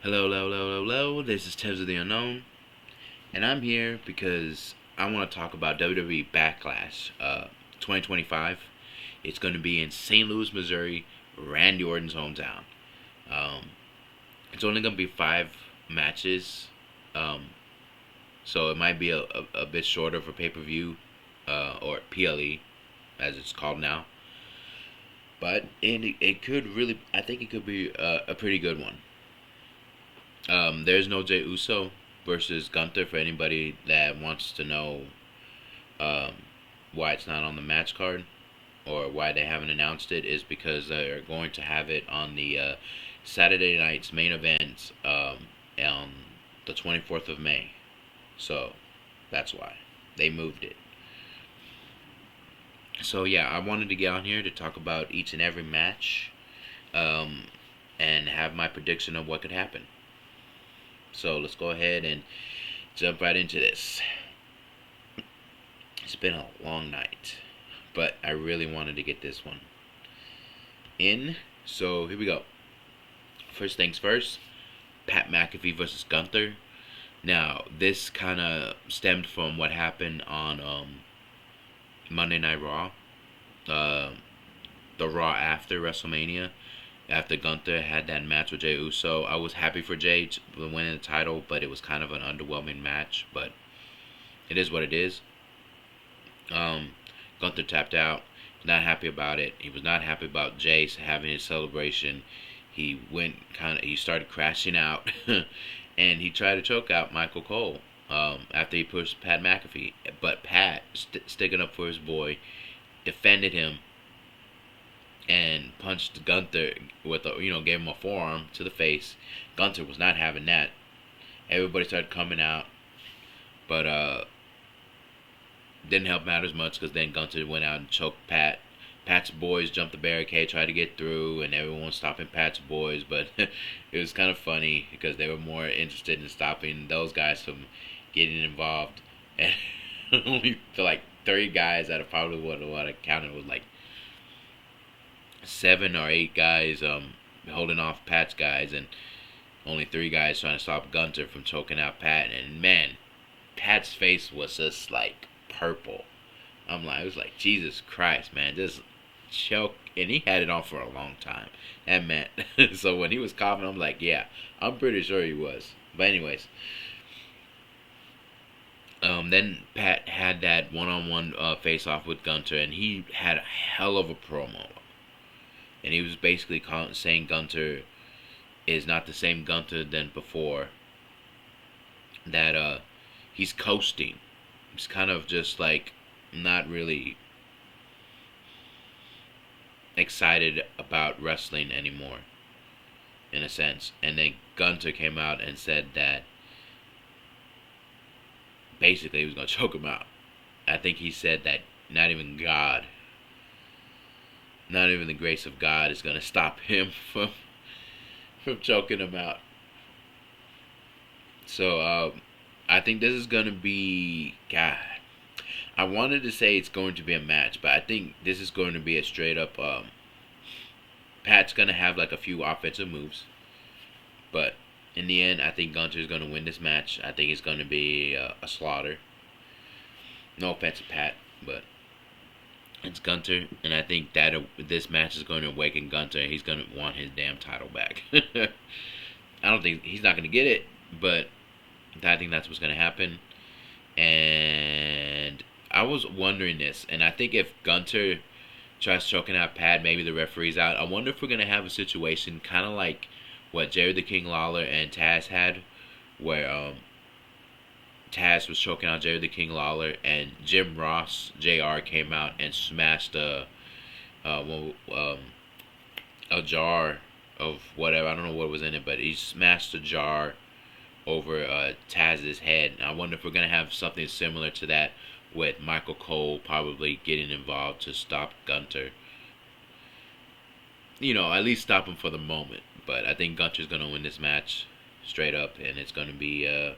Hello, hello, hello, hello. This is Tevs of the Unknown, and I'm here because I want to talk about WWE Backlash 2025. It's going to be in St. Louis, Missouri, Randy Orton's hometown. Um, it's only going to be 5 matches, um, so it might be a bit shorter for pay per view or PLE as it's called now. But it could really, I think it could be a pretty good one. There's no Jey Uso versus Gunther for anybody that wants to know um, why it's not on the match card or why they haven't announced it is because they're going to have it on the Saturday night's main event on the 24th of May. So that's why they moved it. So yeah, I wanted to get on here to talk about each and every match um, and have my prediction of what could happen. So let's go ahead and jump right into this. It's been a long night, but I really wanted to get this one in. So here we go. First things first, Pat McAfee versus Gunther. Now, this kind of stemmed from what happened on Monday Night Raw, uh, the Raw after WrestleMania. After Gunther had that match with Jey Uso, I was happy for Jey winning the title, but it was kind of an underwhelming match. But it is what it is. Gunther tapped out. Not happy about it. He was not happy about Jey having his celebration. He started crashing out, and he tried to choke out Michael Cole after he pushed Pat McAfee. But Pat, sticking up for his boy, defended him and punched Gunther gave him a forearm to the face. Gunther was not having that. Everybody started coming out, but didn't help matters much because then Gunther went out and choked Pat. Pat's boys jumped the barricade, tried to get through, and everyone was stopping Pat's boys, but it was kind of funny because they were more interested in stopping those guys from getting involved. And only like 30 guys out of probably what I counted was like 7 or 8 guys holding off Pat's guys, and only 3 guys trying to stop Gunther from choking out Pat. And man, Pat's face was just like purple. It was like, Jesus Christ, man, just choke. And he had it on for a long time. That man. So when he was coughing, I'm like, yeah, I'm pretty sure he was. But anyways, then Pat had that one-on-one face-off with Gunther, and he had a hell of a promo. And he was basically saying Gunther is not the same Gunther than before. That he's coasting. He's kind of just like not really excited about wrestling anymore, in a sense. And then Gunther came out and said that basically he was going to choke him out. I think he said that not even the grace of God is going to stop him from choking him out. So I think this is going to be, God, I wanted to say it's going to be a match, but I think this is going to be a straight up. Pat's going to have like a few offensive moves, but in the end, I think Gunther is going to win this match. I think it's going to be a slaughter. No offense to Pat, but it's Gunther, and I think that this match is going to awaken Gunther. He's going to want his damn title back. I don't think he's not going to get it, but I think that's what's going to happen. And I was wondering this, and I think if Gunther tries choking out Pat, maybe the referee's out. I wonder if we're going to have a situation kind of like what Jerry the King Lawler and Taz had, where Taz was choking out Jerry the King Lawler, and Jim Ross Jr. came out and smashed a jar of whatever. I don't know what was in it, but he smashed a jar over Taz's head. I wonder if we're gonna have something similar to that with Michael Cole probably getting involved to stop Gunther. At least stop him for the moment. But I think Gunther's gonna win this match straight up, and it's gonna be a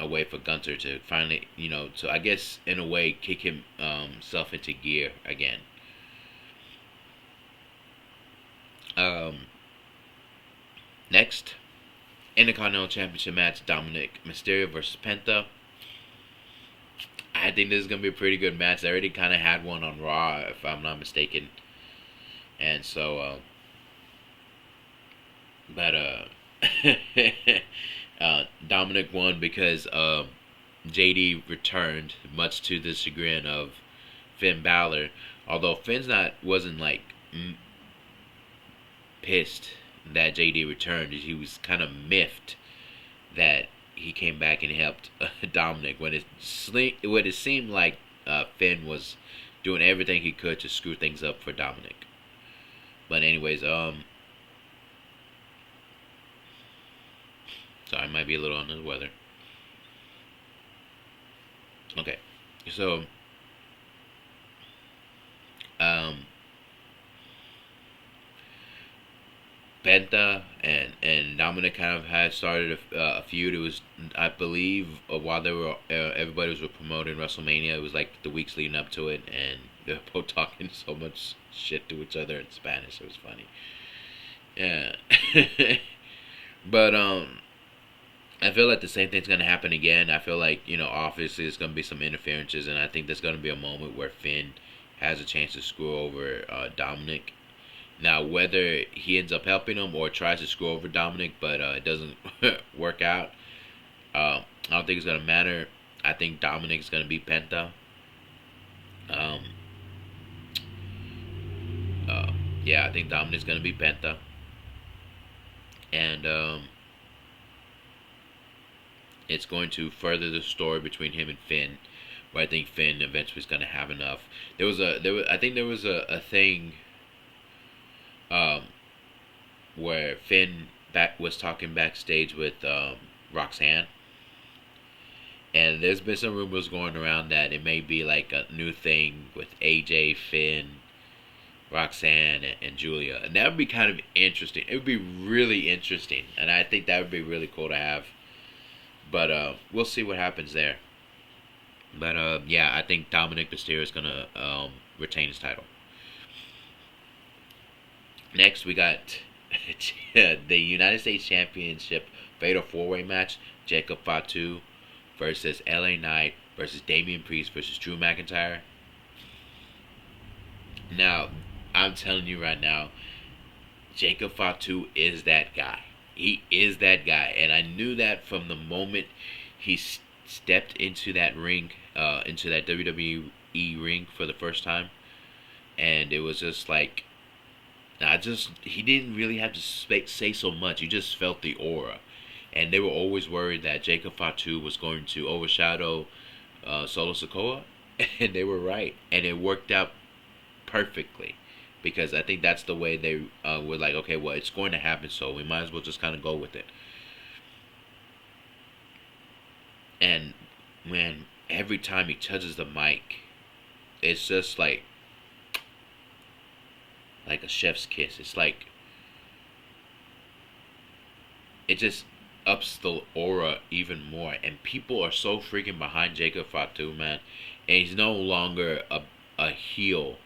way for Gunther to finally, to I guess in a way kick himself into gear again. Um, Next, Intercontinental Championship match: Dominic Mysterio versus Penta. I think this is gonna be a pretty good match. They already kind of had one on Raw, if I'm not mistaken, and so, but Dominic won because JD returned, much to the chagrin of Finn Balor. Although Finn's not wasn't like pissed that JD returned, he was kind of miffed that he came back and helped Dominic when it seemed like Finn was doing everything he could to screw things up for Dominic. But anyways, sorry, I might be a little under the weather. Okay, so um, Penta and Dominic kind of had started a feud. It was, I believe, while they were everybody was promoting WrestleMania. It was like the weeks leading up to it, and they were both talking so much shit to each other in Spanish. It was funny. Yeah, but I feel like the same thing's gonna happen again. I feel like, obviously there's gonna be some interferences, and I think there's gonna be a moment where Finn has a chance to screw over Dominic. Now, whether he ends up helping him or tries to screw over Dominic, but it doesn't work out, I don't think it's gonna matter. I think Dominic's gonna beat Penta. Um, uh, yeah, I think Dominic's gonna beat Penta, and it's going to further the story between him and Finn. Where I think Finn eventually is gonna have enough. I think there was a thing um, where Finn was talking backstage with Roxanne, and there's been some rumors going around that it may be like a new thing with AJ, Finn, Roxanne, and Julia, and that would be kind of interesting. It would be really interesting, and I think that would be really cool to have. But we'll see what happens there. But yeah, I think Dominic Mysterio is gonna retain his title. Next, we got the United States Championship Fatal 4-Way match: Jacob Fatu versus LA Knight versus Damian Priest versus Drew McIntyre. Now, I'm telling you right now, Jacob Fatu is that guy. He is that guy, and I knew that from the moment he stepped into that ring, into that WWE ring for the first time, and it was just like, he didn't really have to say so much. You just felt the aura, and they were always worried that Jacob Fatu was going to overshadow Solo Sikoa, and they were right, and it worked out perfectly. Because I think that's the way they were like, okay, well, it's going to happen, so we might as well just kind of go with it. And man, every time he touches the mic, it's just like a chef's kiss. It's like it just ups the aura even more, and people are so freaking behind Jacob Fatu, man. And he's no longer a heel.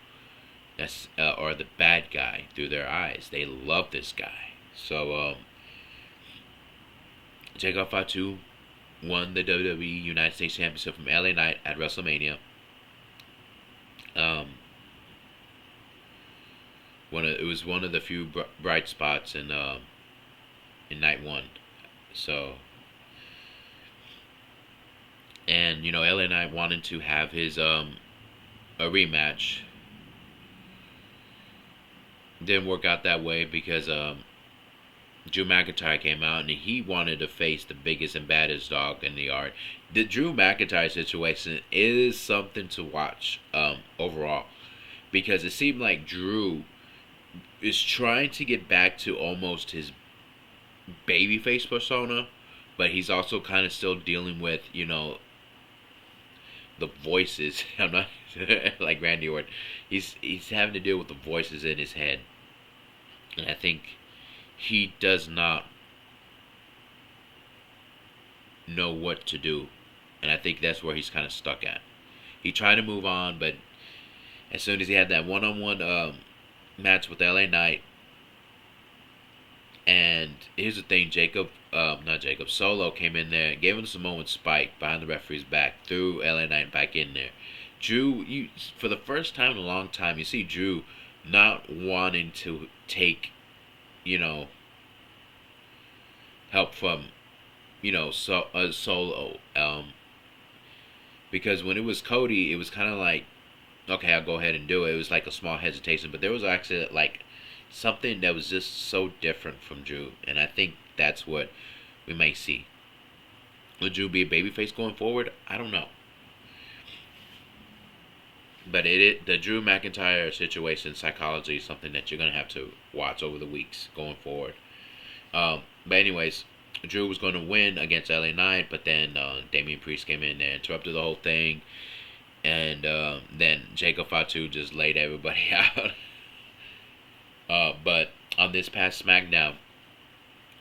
That's or the bad guy through their eyes. They love this guy. So Jacob Fatu won the WWE United States Championship from LA Knight at WrestleMania. It was one of the few bright spots in night one. So, and LA Knight wanted to have his a rematch. Didn't work out that way because Drew McIntyre came out and he wanted to face the biggest and baddest dog in the yard. The Drew McIntyre situation is something to watch overall, because it seemed like Drew is trying to get back to almost his babyface persona, but he's also kind of still dealing with the voices. I'm not like Randy Orton. He's having to deal with the voices in his head. And I think he does not know what to do. And I think that's where he's kind of stuck at. He tried to move on, but as soon as he had that one-on-one match with LA Knight, and here's the thing, Jacob not Jacob, Solo came in there, gave him some Samoan spike behind the referee's back, threw LA Knight back in there. Drew, for the first time in a long time, you see Drew not wanting to take, you know, help from, Solo. Because when it was Cody, it was kind of like, okay, I'll go ahead and do it. It was like a small hesitation, but there was actually like something that was just so different from Drew, and I think that's what we may see. Will Drew be a babyface going forward? I don't know. But the Drew McIntyre situation psychology is something that you're gonna have to watch over the weeks going forward. But anyways, Drew was going to win against LA Knight, but then Damian Priest came in and interrupted the whole thing, and then Jacob Fatu just laid everybody out. But on this past SmackDown,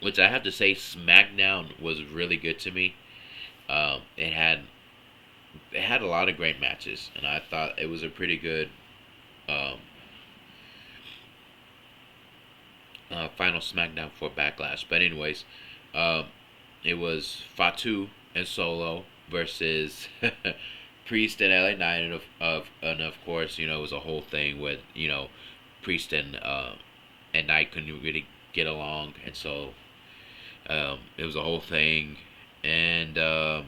which I have to say, SmackDown was really good to me. It had a lot of great matches, and I thought it was a pretty good um, final SmackDown for Backlash. But anyways, um, it was Fatu and Solo versus Priest and LA Knight, and of course, it was a whole thing with Priest and Knight couldn't really get along, and so it was a whole thing, and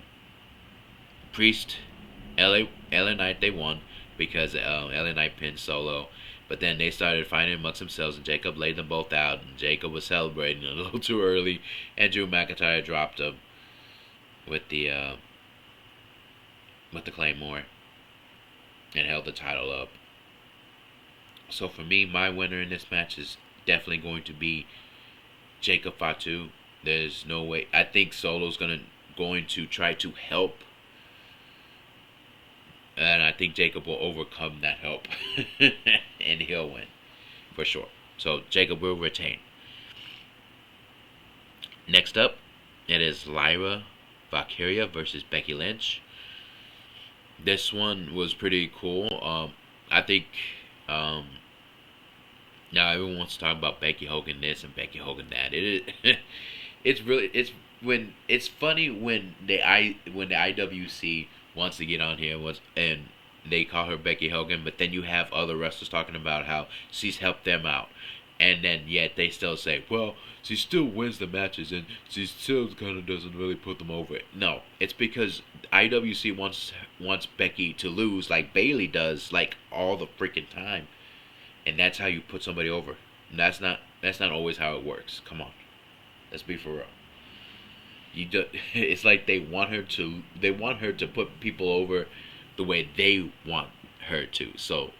Priest, LA Knight, they won because LA Knight pinned Solo. But then they started fighting amongst themselves, and Jacob laid them both out, and Jacob was celebrating a little too early, and Drew McIntyre dropped him with the Claymore and held the title up. So for me, my winner in this match is definitely going to be Jacob Fatu. There's no way. I think Solo's going to try to help, and I think Jacob will overcome that help, and he'll win for sure. So Jacob will retain. Next up, it is Lyra Valkyria versus Becky Lynch. This one was pretty cool. I think now everyone wants to talk about Becky Hogan this and Becky Hogan that. It's funny when the IWC wants to get on here and they call her Becky Hogan, but then you have other wrestlers talking about how she's helped them out, and then yet they still say, well, she still wins the matches and she still kind of doesn't really put them over. No, it's because IWC wants Becky to lose like Bayley does, like all the freaking time, and that's how you put somebody over. And that's not always how it works. Come on, let's be for real. It's like they want her to put people over the way they want her to. So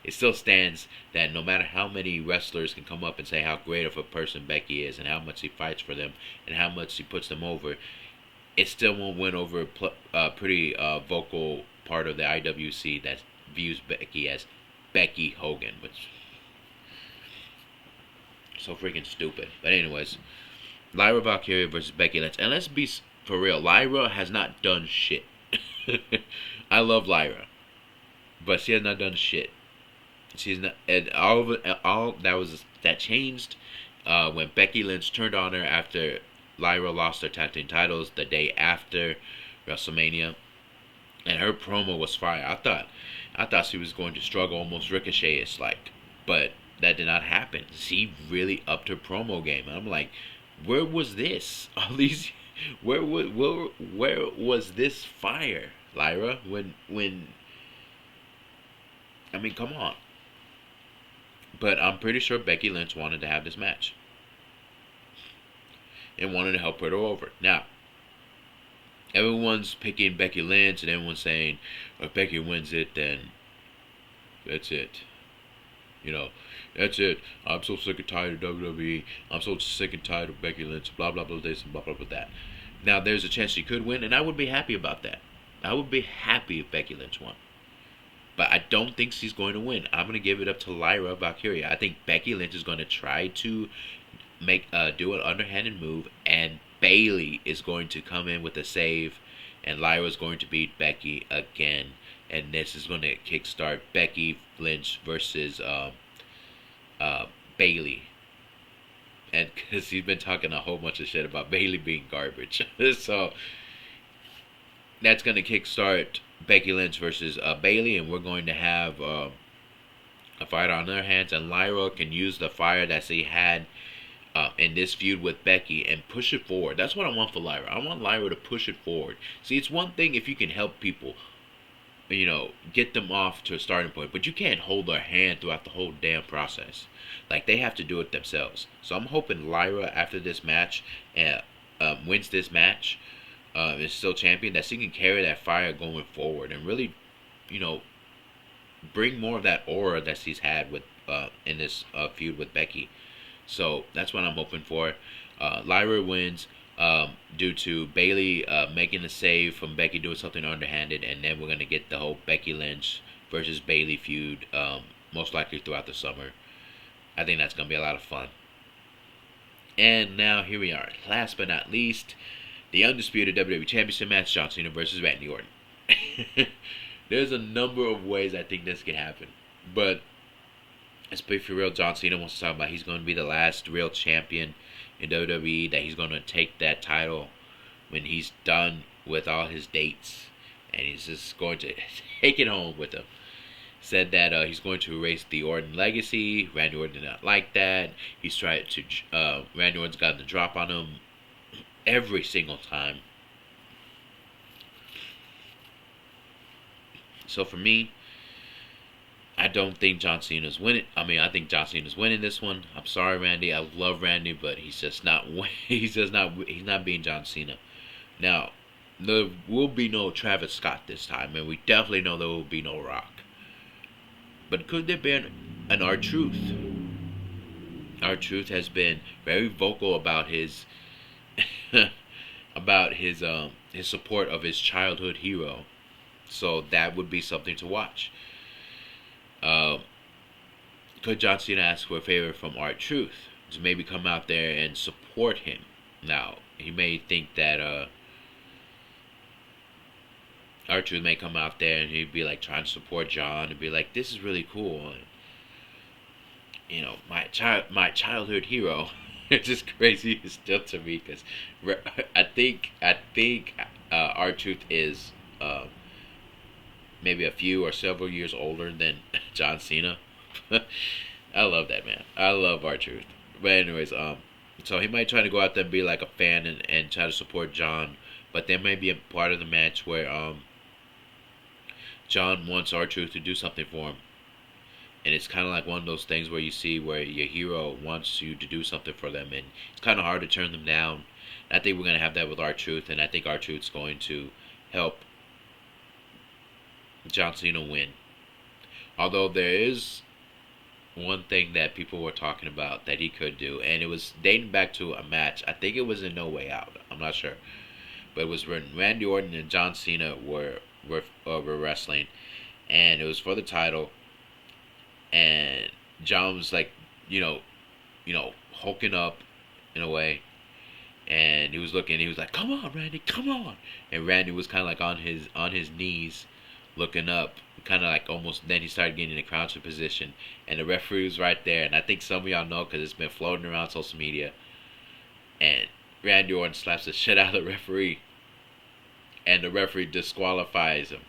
it still stands that no matter how many wrestlers can come up and say how great of a person Becky is and how much she fights for them and how much she puts them over, it still won't win over a pretty vocal part of the IWC that views Becky as Becky Hogan, which is so freaking stupid. But anyways, Lyra Valkyria versus Becky Lynch. And let's be for real, Lyra has not done shit. I love Lyra, but she has not done shit. She's not, and all that changed when Becky Lynch turned on her after Lyra lost her tag team titles the day after WrestleMania, and her promo was fire. I thought she was going to struggle, almost Ricochet-ish like, but that did not happen. She really upped her promo game, and I'm like, where was this? All these, where was this fire, Lyra? When I mean, come on. But I'm pretty sure Becky Lynch wanted to have this match and wanted to help put her over. Now, everyone's picking Becky Lynch, and everyone's saying, if Becky wins it, then that's it. That's it. I'm so sick and tired of WWE. I'm so sick and tired of Becky Lynch. Blah, blah, blah, this and blah, blah, blah, that. Now, there's a chance she could win, and I would be happy about that. I would be happy if Becky Lynch won. But I don't think she's going to win. I'm going to give it up to Lyra Valkyria. I think Becky Lynch is going to try to do an underhanded move, and Bayley is going to come in with a save, and Lyra is going to beat Becky again. And this is going to kickstart Becky Lynch versus Bayley. and because he's been talking a whole bunch of shit about Bailey being garbage. So that's going to kickstart Becky Lynch versus Bailey, and we're going to have a fight on their hands, and Lyra can use the fire that she had in this feud with Becky and push it forward. That's what I want for Lyra. I want Lyra to push it forward. See, it's one thing if you can help people, get them off to a starting point, but you can't hold their hand throughout the whole damn process. Like, they have to do it themselves. So I'm hoping Lyra, after this match, wins this match, is still champion, that she can carry that fire going forward and really, you know, bring more of that aura that she's had with in this feud with Becky. So that's what I'm hoping for. Lyra wins due to Bailey making a save from Becky doing something underhanded, and then we're gonna get the whole Becky Lynch versus Bailey feud, most likely throughout the summer. I think that's gonna be a lot of fun. And now here we are. Last but not least, the undisputed WWE Championship match: John Cena versus Randy Orton. There's a number of ways I think this could happen, but let's be for real. John Cena wants to talk about he's going to be the last real champion in WWE, that he's going to take that title when he's done with all his dates, and he's just going to take it home with him. Said that he's going to erase the Orton legacy. Randy Orton did not like that. He's tried to. Randy Orton's gotten the drop on him every single time. So for me, I don't think John Cena's winning. I think John Cena's winning this one. I'm sorry, Randy. I love Randy, but he's just not. He's just not. He's not being John Cena. Now, there will be no Travis Scott this time, and we definitely know there will be no Rock. But could there be an R-Truth? R-Truth has been very vocal about his his support of his childhood hero. So that would be something to watch. Could John Cena ask for a favor from R-Truth to maybe come out there and support him? Now, he may think that R-Truth may come out there and he'd be like trying to support John and be like, "This is really cool. My childhood hero." It's just crazy still to me because I think R-Truth is maybe a few or several years older than John Cena. I love that man. I love R-Truth. But anyways, so he might try to go out there and be like a fan and try to support John. But there may be a part of the match where John wants R-Truth to do something for him. And it's kind of like one of those things where you see where your hero wants you to do something for them, and it's kind of hard to turn them down. And I think we're going to have that with R-Truth, and I think R-Truth's going to help John Cena win. Although there is one thing that people were talking about that he could do, and it was dating back to a match. I think it was in No Way Out. I'm not sure, but it was when Randy Orton and John Cena were wrestling, and it was for the title. And John was like, hulking up in a way, and he was looking. He was like, "Come on, Randy, come on!" And Randy was kind of like on his knees, looking up, kind of like almost. Then he started getting in a crouching position, and the referee was right there. And I think some of y'all know because it's been floating around social media. And Randy Orton slaps the shit out of the referee, and the referee disqualifies him.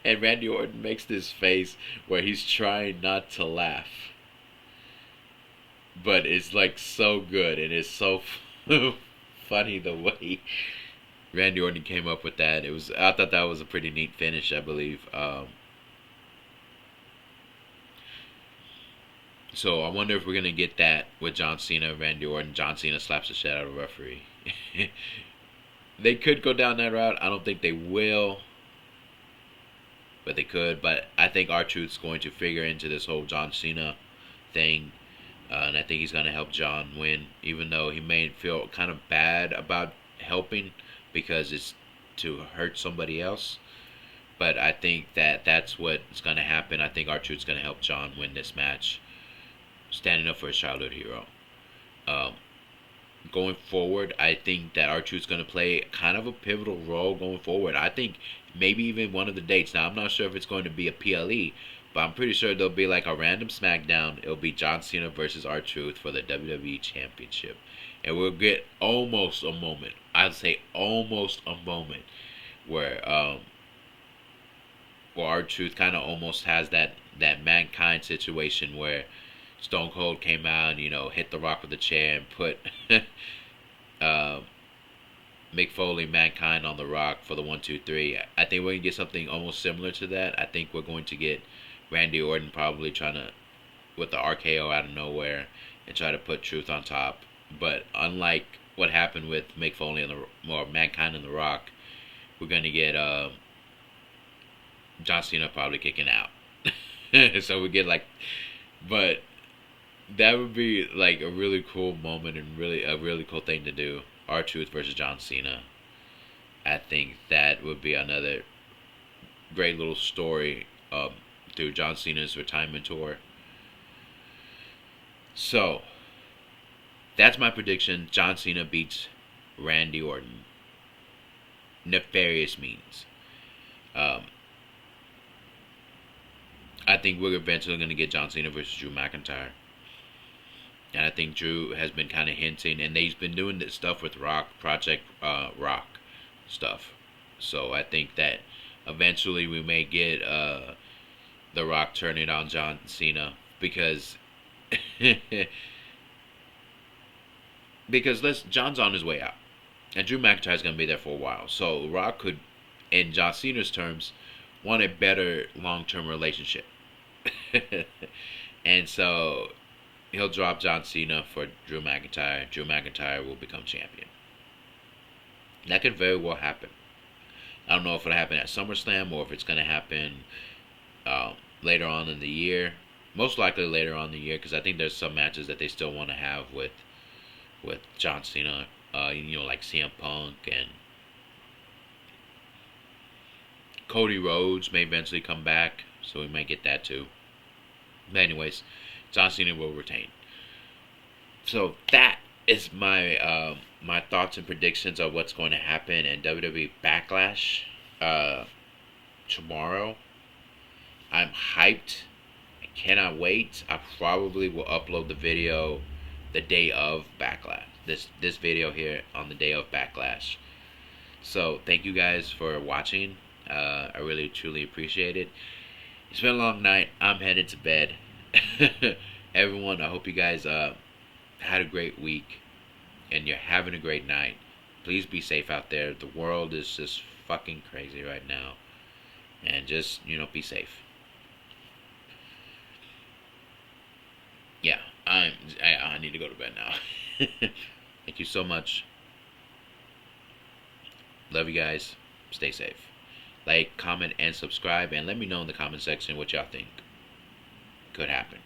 And Randy Orton makes this face where he's trying not to laugh, but it's like so good, and it's so funny the way Randy Orton came up with that. I thought that was a pretty neat finish, I believe. So I wonder if we're gonna get that with John Cena, Randy Orton. John Cena slaps the shit out of the referee. They could go down that route. I don't think they will, but they could. But I think R-Truth's going to figure into this whole John Cena thing, and I think he's going to help John win, even though he may feel kind of bad about helping because it's to hurt somebody else. But I think that's what's going to happen. I think R-Truth's going to help John win this match, standing up for his childhood hero. Going forward, I think that R-Truth's going to play kind of a pivotal role going forward. I think maybe even one of the dates. Now, I'm not sure if it's going to be a PLE, But I'm pretty sure there'll be like a random SmackDown. It'll be John Cena versus R-Truth for the WWE Championship. And we'll get almost a moment. I'd say almost a moment where R-Truth kind of almost has that Mankind situation where Stone Cold came out and, hit The Rock with a chair and put uh, Mick Foley, Mankind on The Rock for the 1, 2, 3. I think we're going to get something almost similar to that. I think we're going to get Randy Orton probably trying to, with the RKO out of nowhere, and try to put Truth on top. But unlike what happened with Mick Foley and Mankind and The Rock, we're going to get John Cena probably kicking out. So we get but that would be like a really cool moment and really a really cool thing to do. R-Truth versus John Cena. I think that would be another great little story through John Cena's retirement tour. So that's my prediction. John Cena beats Randy Orton. Nefarious means. I think we're eventually going to get John Cena versus Drew McIntyre. And I think Drew has been kind of hinting, and he's been doing this stuff with Project Rock stuff. So I think that eventually we may get The Rock turning on John Cena because John's on his way out, and Drew McIntyre's going to be there for a while. So Rock could, in John Cena's terms, want a better long-term relationship. And so he'll drop John Cena for Drew McIntyre. Drew McIntyre will become champion. That could very well happen. I don't know if it'll happen at SummerSlam or if it's going to happen later on in the year. Most likely later on in the year, because I think there's some matches that they still want to have with John Cena. Like CM Punk and Cody Rhodes may eventually come back, so we might get that too. But anyways, John Cena will retain. So that is my my thoughts and predictions of what's going to happen in WWE Backlash tomorrow. I'm hyped. I cannot wait. I probably will upload the video the day of Backlash. This video here on the day of Backlash. So thank you guys for watching. I really truly appreciate it. It's been a long night. I'm headed to bed. Everyone, I hope you guys had a great week and you're having a great night. Please be safe out there. The world is just fucking crazy right now. And just, be safe. Yeah, I need to go to bed now. Thank you so much. Love you guys. Stay safe. Like, comment, and subscribe, and let me know in the comment section what y'all think could happen.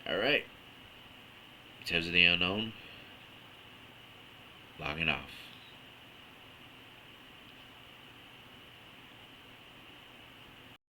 Alright. Tales of the Unknown. Logging off.